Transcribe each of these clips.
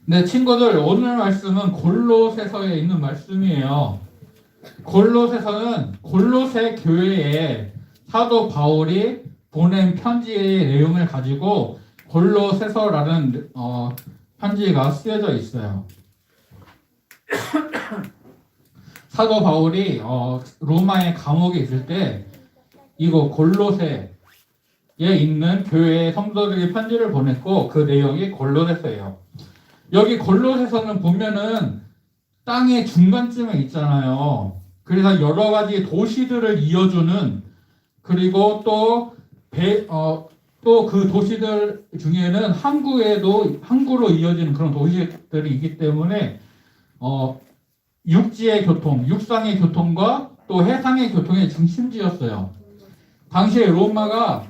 네, 친구들, 오늘 말씀은 골로새서에 있는 말씀이에요. 골로새서는 골로새 교회에 사도 바울이 보낸 편지의 내용을 가지고 골로새서라는 편지가 쓰여져 있어요. 사도 바울이 로마의 감옥에 있을 때 이곳 골로새에 있는 교회의 성도들에게 편지를 보냈고 그 내용이 골로새서예요. 여기 골로새서는 보면은 땅의 중간쯤에 있잖아요. 그래서 여러 가지 도시들을 이어주는, 그리고 또 그 도시들 중에는 항구로 이어지는 그런 도시들이 있기 때문에 육지의 교통, 육상의 교통과 또 해상의 교통의 중심지였어요. 당시에 로마가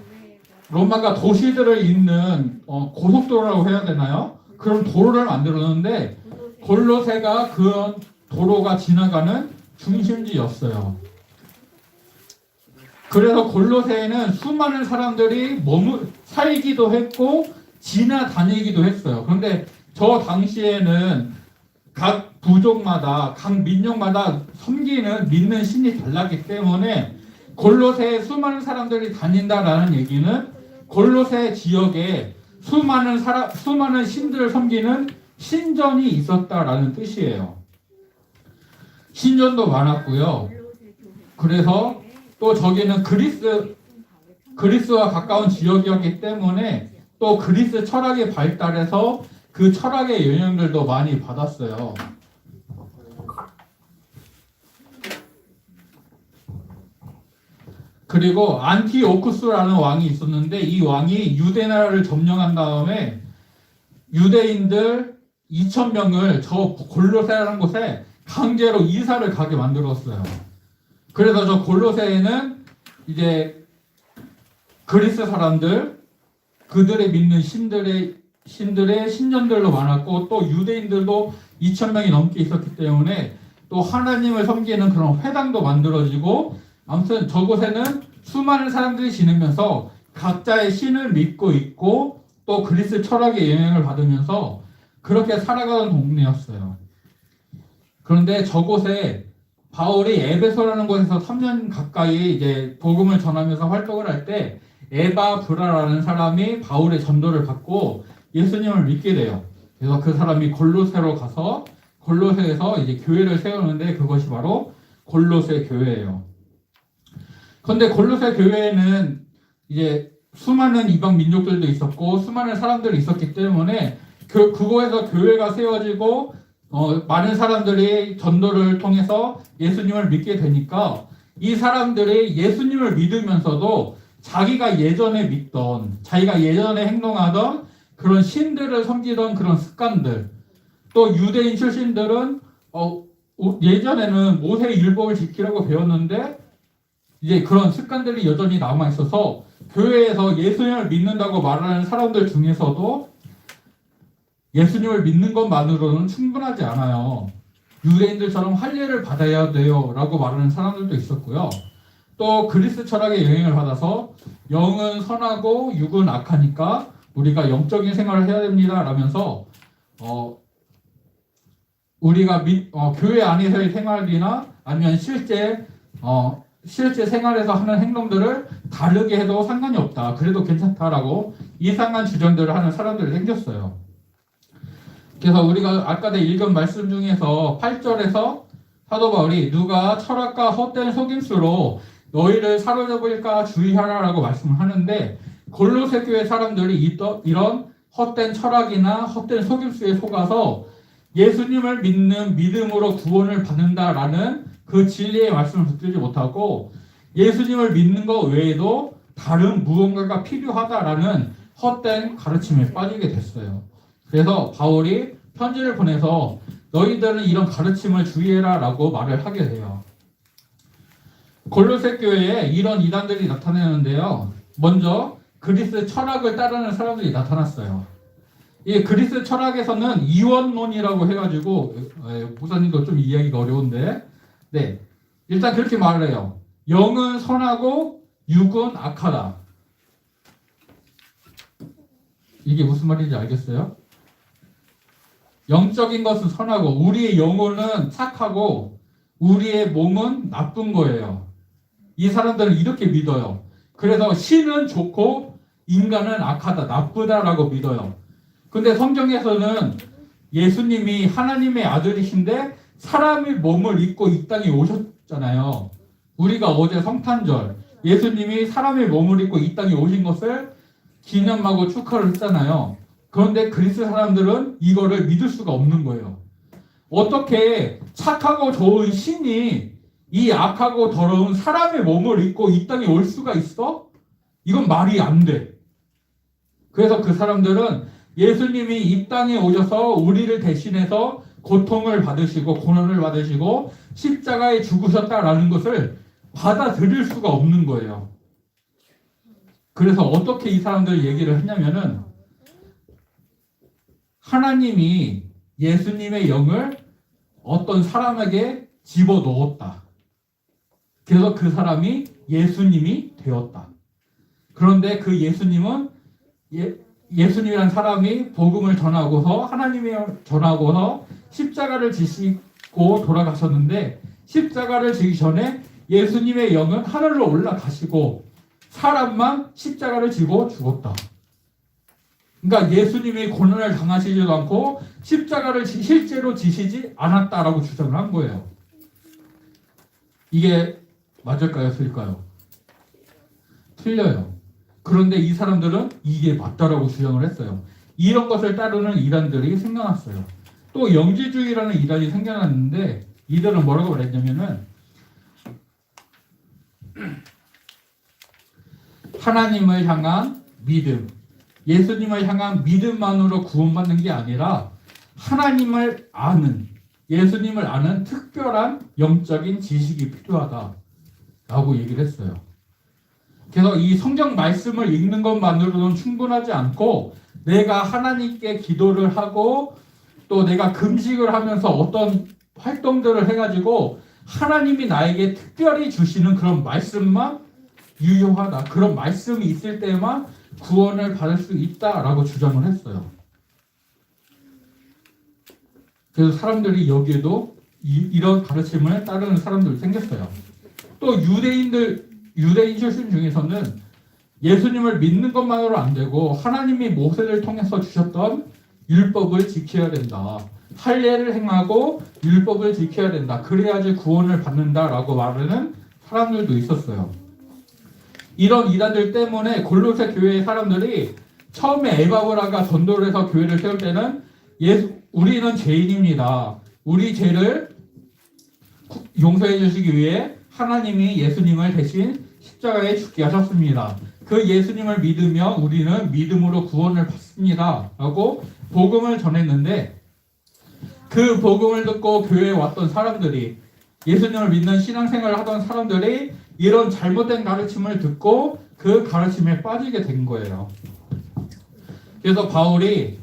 도시들을 잇는 고속도로라고 해야 되나요? 그런 도로를 만들었는데 골로새가 그런 도로가 지나가는 중심지였어요. 그래서 골로새에는 수많은 사람들이 살기도 했고 지나다니기도 했어요. 그런데 저 당시에는 각 부족마다, 각 민족마다 믿는 신이 달랐기 때문에 골로새에 수많은 사람들이 다닌다라는 얘기는 골로새 지역에 수많은 신들을 섬기는 신전이 있었다라는 뜻이에요. 신전도 많았고요. 그래서 또 저기는 그리스와 가까운 지역이었기 때문에 또 그리스 철학이 발달해서 그 철학의 영향들도 많이 받았어요. 그리고 안티오쿠스라는 왕이 있었는데 이 왕이 유대 나라를 점령한 다음에 유대인들 2,000명을 저 골로새라는 곳에 강제로 이사를 가게 만들었어요. 그래서 저 골로새에는 이제 그리스 사람들, 그들의 믿는 신들의 신전들도 많았고 또 유대인들도 2,000명이 넘게 있었기 때문에 또 하나님을 섬기는 그런 회당도 만들어지고, 아무튼 저곳에는 수많은 사람들이 지내면서 각자의 신을 믿고 있고 또 그리스 철학의 영향을 받으면서 그렇게 살아가는 동네였어요. 그런데 저곳에 바울이 에베소라는 곳에서 3년 가까이 이제 복음을 전하면서 활동을 할 때 에바브라라는 사람이 바울의 전도를 받고 예수님을 믿게 돼요. 그래서 그 사람이 골로새로 가서 골로새에서 이제 교회를 세우는데 그것이 바로 골로새 교회예요. 그런데 골로새 교회에는 이제 수많은 이방 민족들도 있었고 수많은 사람들이 있었기 때문에 그곳에서 교회가 세워지고 많은 사람들이 전도를 통해서 예수님을 믿게 되니까 이 사람들이 예수님을 믿으면서도 자기가 예전에 행동하던 그런 신들을 섬기던 그런 습관들, 또 유대인 출신들은 예전에는 모세의 율법을 지키라고 배웠는데 이제 그런 습관들이 여전히 남아 있어서 교회에서 예수님을 믿는다고 말하는 사람들 중에서도 예수님을 믿는 것만으로는 충분하지 않아요. 유대인들처럼 할례를 받아야 돼요 라고 말하는 사람들도 있었고요. 또 그리스 철학의 영향을 받아서 영은 선하고 육은 악하니까 우리가 영적인 생활을 해야 됩니다 라면서 우리가 교회 안에서의 생활이나 아니면 실제 생활에서 하는 행동들을 다르게 해도 상관이 없다. 그래도 괜찮다라고 이상한 주장들을 하는 사람들이 생겼어요. 그래서 우리가 아까 읽은 말씀 중에서 8절에서 사도 바울이 누가 철학과 헛된 속임수로 너희를 사로잡을까 주의하라라고 말씀을 하는데 골로새 교회 사람들이 이런 헛된 철학이나 헛된 속임수에 속아서 예수님을 믿는 믿음으로 구원을 받는다라는 그 진리의 말씀을 붙들지 못하고 예수님을 믿는 것 외에도 다른 무언가가 필요하다라는 헛된 가르침에 빠지게 됐어요. 그래서 바울이 편지를 보내서 너희들은 이런 가르침을 주의해라 라고 말을 하게 돼요. 골로새 교회에 이런 이단들이 나타나는데요. 먼저 그리스 철학을 따르는 사람들이 나타났어요. 이 그리스 철학에서는 이원론이라고 해가지고 목사님도 좀 이해하기가 어려운데 네, 일단 그렇게 말을 해요. 영은 선하고 육은 악하다. 이게 무슨 말인지 알겠어요? 영적인 것은 선하고 우리의 영혼은 착하고 우리의 몸은 나쁜 거예요. 이 사람들은 이렇게 믿어요. 그래서 신은 좋고 인간은 악하다, 나쁘다라고 믿어요. 근데 성경에서는 예수님이 하나님의 아들이신데 사람의 몸을 입고 이 땅에 오셨잖아요. 우리가 어제 성탄절 예수님이 사람의 몸을 입고 이 땅에 오신 것을 기념하고 축하를 했잖아요. 그런데 그리스 사람들은 이거를 믿을 수가 없는 거예요. 어떻게 착하고 좋은 신이 이 악하고 더러운 사람의 몸을 입고 이 땅에 올 수가 있어? 이건 말이 안 돼. 그래서 그 사람들은 예수님이 이 땅에 오셔서 우리를 대신해서 고통을 받으시고 고난을 받으시고 십자가에 죽으셨다라는 것을 받아들일 수가 없는 거예요. 그래서 어떻게 이 사람들 얘기를 했냐면은 하나님이 예수님의 영을 어떤 사람에게 집어넣었다. 그래서 그 사람이 예수님이 되었다. 그런데 그 예수님은 예수님이란 사람이 복음을 전하고서 하나님의 전하고서 십자가를 지시고 돌아가셨는데 십자가를 지기 전에 예수님의 영은 하늘로 올라가시고 사람만 십자가를 지고 죽었다. 그러니까 예수님이 고난을 당하시지도 않고 십자가를 실제로 지시지 않았다라고 주장을 한 거예요. 이게 맞을까요? 틀릴까요? 틀려요. 그런데 이 사람들은 이게 맞다라고 주장을 했어요. 이런 것을 따르는 이단들이 생겨났어요. 또 영지주의라는 이단이 생겨났는데 이들은 뭐라고 그랬냐면은 하나님을 향한 믿음, 예수님을 향한 믿음만으로 구원받는 게 아니라 하나님을 아는, 예수님을 아는 특별한 영적인 지식이 필요하다라고 얘기를 했어요. 그래서 이 성경 말씀을 읽는 것만으로는 충분하지 않고 내가 하나님께 기도를 하고 또 내가 금식을 하면서 어떤 활동들을 해가지고 하나님이 나에게 특별히 주시는 그런 말씀만 유효하다. 그런 말씀이 있을 때만 구원을 받을 수 있다라고 주장을 했어요. 그래서 사람들이 여기에도 이런 가르침을 따르는 사람들이 생겼어요. 또 유대인 출신 중에서는 예수님을 믿는 것만으로 안 되고 하나님이 모세를 통해서 주셨던 율법을 지켜야 된다. 할례를 행하고 율법을 지켜야 된다. 그래야지 구원을 받는다라고 말하는 사람들도 있었어요. 이런 이단들 때문에 골로새 교회의 사람들이 처음에 에바브라가 전도를 해서 교회를 세울 때는 우리는 죄인입니다. 우리 죄를 용서해 주시기 위해 하나님이 예수님을 대신 십자가에 죽게 하셨습니다. 그 예수님을 믿으며 우리는 믿음으로 구원을 받습니다. 라고 복음을 전했는데 그 복음을 듣고 교회에 왔던 사람들이 예수님을 믿는 신앙생활을 하던 사람들이 이런 잘못된 가르침을 듣고 그 가르침에 빠지게 된 거예요. 그래서 바울이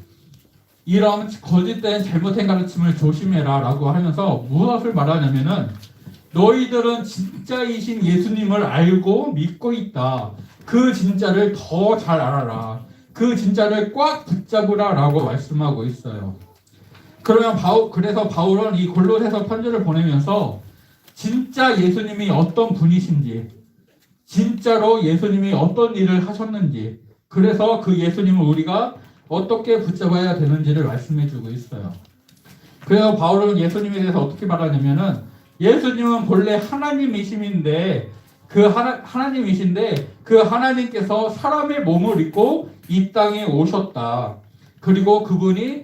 이런 거짓된 잘못된 가르침을 조심해라 라고 하면서 무엇을 말하냐면은 너희들은 진짜이신 예수님을 알고 믿고 있다. 그 진짜를 더 잘 알아라. 그 진짜를 꽉 붙잡으라 라고 말씀하고 있어요. 그래서 바울은 이 골로새서 편지를 보내면서 진짜 예수님이 어떤 분이신지, 진짜로 예수님이 어떤 일을 하셨는지, 그래서 그 예수님을 우리가 어떻게 붙잡아야 되는지를 말씀해주고 있어요. 그래서 바울은 예수님에 대해서 어떻게 말하냐면은 예수님은 본래 하나님이신데 그 하나님께서 사람의 몸을 입고 이 땅에 오셨다. 그리고 그분이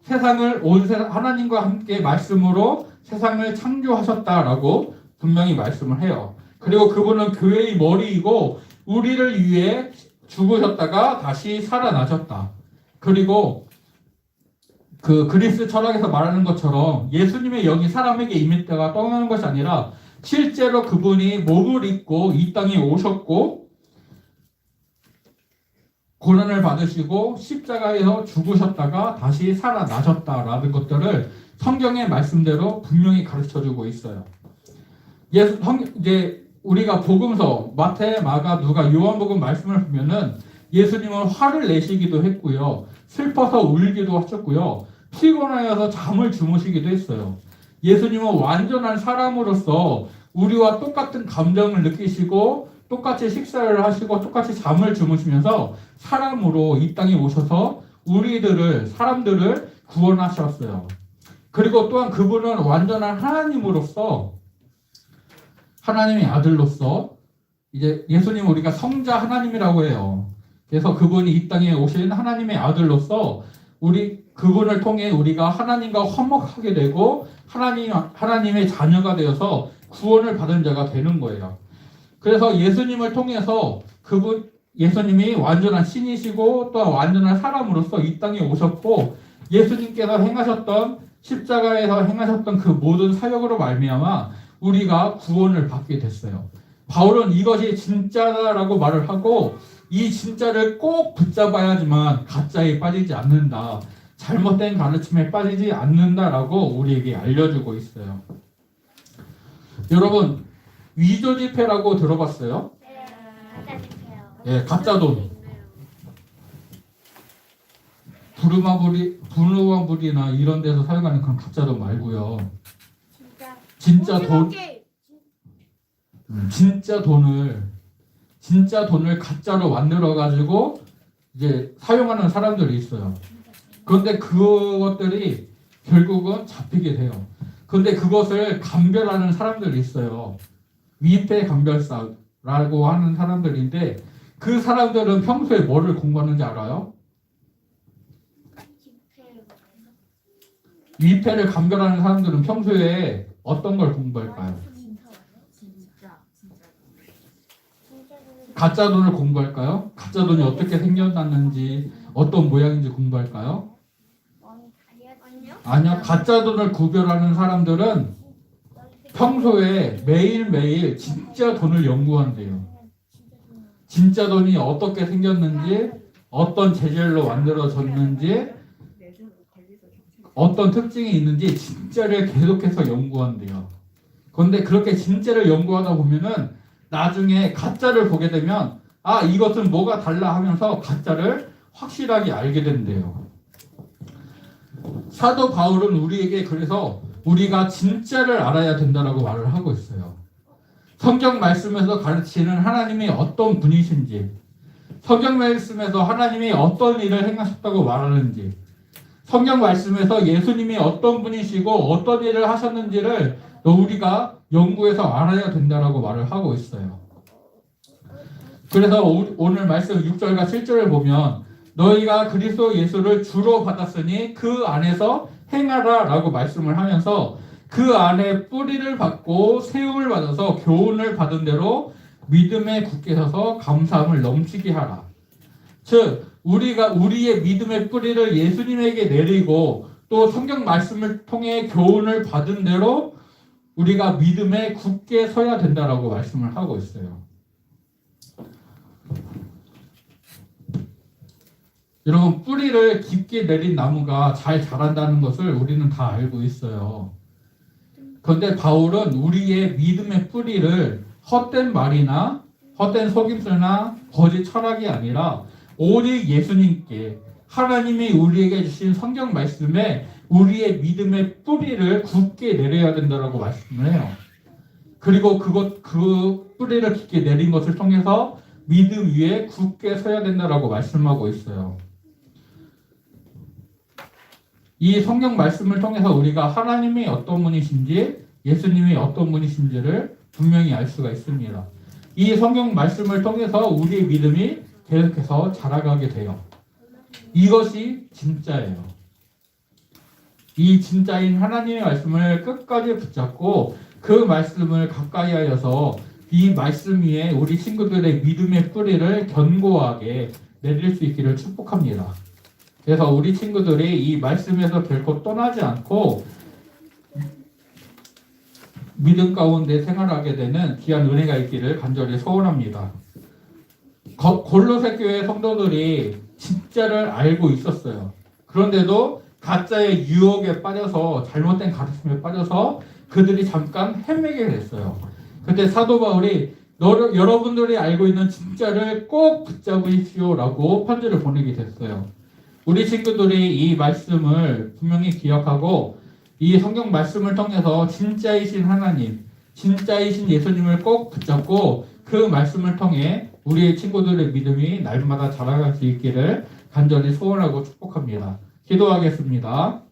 하나님과 함께 말씀으로 세상을 창조하셨다라고 분명히 말씀을 해요. 그리고 그분은 교회의 머리이고 우리를 위해 죽으셨다가 다시 살아나셨다. 그리고 그 그리스 철학에서 말하는 것처럼 예수님의 영이 사람에게 임했다가 떠나는 것이 아니라 실제로 그분이 몸을 입고 이 땅에 오셨고 고난을 받으시고 십자가에서 죽으셨다가 다시 살아나셨다라는 것들을 성경의 말씀대로 분명히 가르쳐주고 있어요. 이제 우리가 복음서 마태, 마가, 누가, 요한복음 말씀을 보면은 예수님은 화를 내시기도 했고요, 슬퍼서 울기도 하셨고요, 피곤하여서 잠을 주무시기도 했어요. 예수님은 완전한 사람으로서 우리와 똑같은 감정을 느끼시고 똑같이 식사를 하시고 똑같이 잠을 주무시면서 사람으로 이 땅에 오셔서 사람들을 구원하셨어요. 그리고 또한 그분은 완전한 하나님으로서 하나님의 아들로서 이제 예수님 우리가 성자 하나님이라고 해요. 그래서 그분이 이 땅에 오신 하나님의 아들로서 그분을 통해 우리가 하나님과 화목하게 되고 하나님의 자녀가 되어서 구원을 받은 자가 되는 거예요. 그래서 예수님을 통해서 예수님이 완전한 신이시고 또 완전한 사람으로서 이 땅에 오셨고 예수님께서 십자가에서 행하셨던 그 모든 사역으로 말미암아 우리가 구원을 받게 됐어요. 바울은 이것이 진짜다라고 말을 하고 이 진짜를 꼭 붙잡아야지만 가짜에 빠지지 않는다. 잘못된 가르침에 빠지지 않는다라고 우리에게 알려주고 있어요. 여러분, 위조 지폐라고 들어봤어요? 네, 가짜 지폐요. 예, 가짜 돈. 부르마블이나 이런 데서 사용하는 그런 가짜 돈 말고요. 진짜 돈, 진짜 돈을 가짜로 만들어 가지고 이제 사용하는 사람들이 있어요. 그런데 그것들이 결국은 잡히게 돼요. 그런데 그것을 감별하는 사람들이 있어요. 위패 감별사라고 하는 사람들인데 그 사람들은 평소에 뭐를 공부하는지 알아요? 위패를 감별하는 사람들은 평소에 어떤 걸 공부할까요? 가짜 돈을 공부할까요? 가짜 돈이 어떻게 생겨났는지 어떤 모양인지 공부할까요? 아니요. 가짜 돈을 구별하는 사람들은 평소에 매일매일 진짜 돈을 연구한대요. 진짜 돈이 어떻게 생겼는지, 어떤 재질로 만들어졌는지, 어떤 특징이 있는지 진짜를 계속해서 연구한대요. 그런데 그렇게 진짜를 연구하다 보면은 나중에 가짜를 보게 되면 이것은 뭐가 달라 하면서 가짜를 확실하게 알게 된대요. 사도 바울은 우리에게 그래서 우리가 진짜를 알아야 된다라고 말을 하고 있어요. 성경 말씀에서 가르치는 하나님이 어떤 분이신지, 성경 말씀에서 하나님이 어떤 일을 행하셨다고 말하는지, 성경 말씀에서 예수님이 어떤 분이시고 어떤 일을 하셨는지를 우리가 연구해서 알아야 된다라고 말을 하고 있어요. 그래서 오늘 말씀 6절과 7절을 보면 너희가 그리스도 예수를 주로 받았으니 그 안에서 행하라 라고 말씀을 하면서 그 안에 뿌리를 받고 세움을 받아서 교훈을 받은 대로 믿음에 굳게 서서 감사함을 넘치게 하라. 즉 우리가 우리의 믿음의 뿌리를 예수님에게 내리고 또 성경 말씀을 통해 교훈을 받은 대로 우리가 믿음에 굳게 서야 된다라고 말씀을 하고 있어요. 여러분, 뿌리를 깊게 내린 나무가 잘 자란다는 것을 우리는 다 알고 있어요. 그런데 바울은 우리의 믿음의 뿌리를 헛된 말이나 헛된 속임수나 거짓 철학이 아니라 오직 예수님께 하나님이 우리에게 주신 성경 말씀에 우리의 믿음의 뿌리를 굳게 내려야 된다라고 말씀을 해요. 그리고 그 뿌리를 깊게 내린 것을 통해서 믿음 위에 굳게 서야 된다라고 말씀하고 있어요. 이 성경 말씀을 통해서 우리가 하나님이 어떤 분이신지 예수님이 어떤 분이신지를 분명히 알 수가 있습니다. 이 성경 말씀을 통해서 우리의 믿음이 계속해서 자라가게 돼요. 이것이 진짜예요. 이 진짜인 하나님의 말씀을 끝까지 붙잡고 그 말씀을 가까이 하여서 이 말씀 위에 우리 친구들의 믿음의 뿌리를 견고하게 내릴 수 있기를 축복합니다. 그래서 우리 친구들이 이 말씀에서 결코 떠나지 않고 믿음 가운데 생활하게 되는 귀한 은혜가 있기를 간절히 소원합니다. 골로새 교회 성도들이 진짜를 알고 있었어요. 그런데도 가짜의 유혹에 빠져서 잘못된 가르침에 빠져서 그들이 잠깐 헤매게 됐어요. 그때 사도 바울이 여러분들이 알고 있는 진짜를 꼭 붙잡으십시오라고 편지를 보내게 됐어요. 우리 친구들이 이 말씀을 분명히 기억하고 이 성경 말씀을 통해서 진짜이신 하나님, 진짜이신 예수님을 꼭 붙잡고 그 말씀을 통해 우리의 친구들의 믿음이 날마다 자라갈 수 있기를 간절히 소원하고 축복합니다. 기도하겠습니다.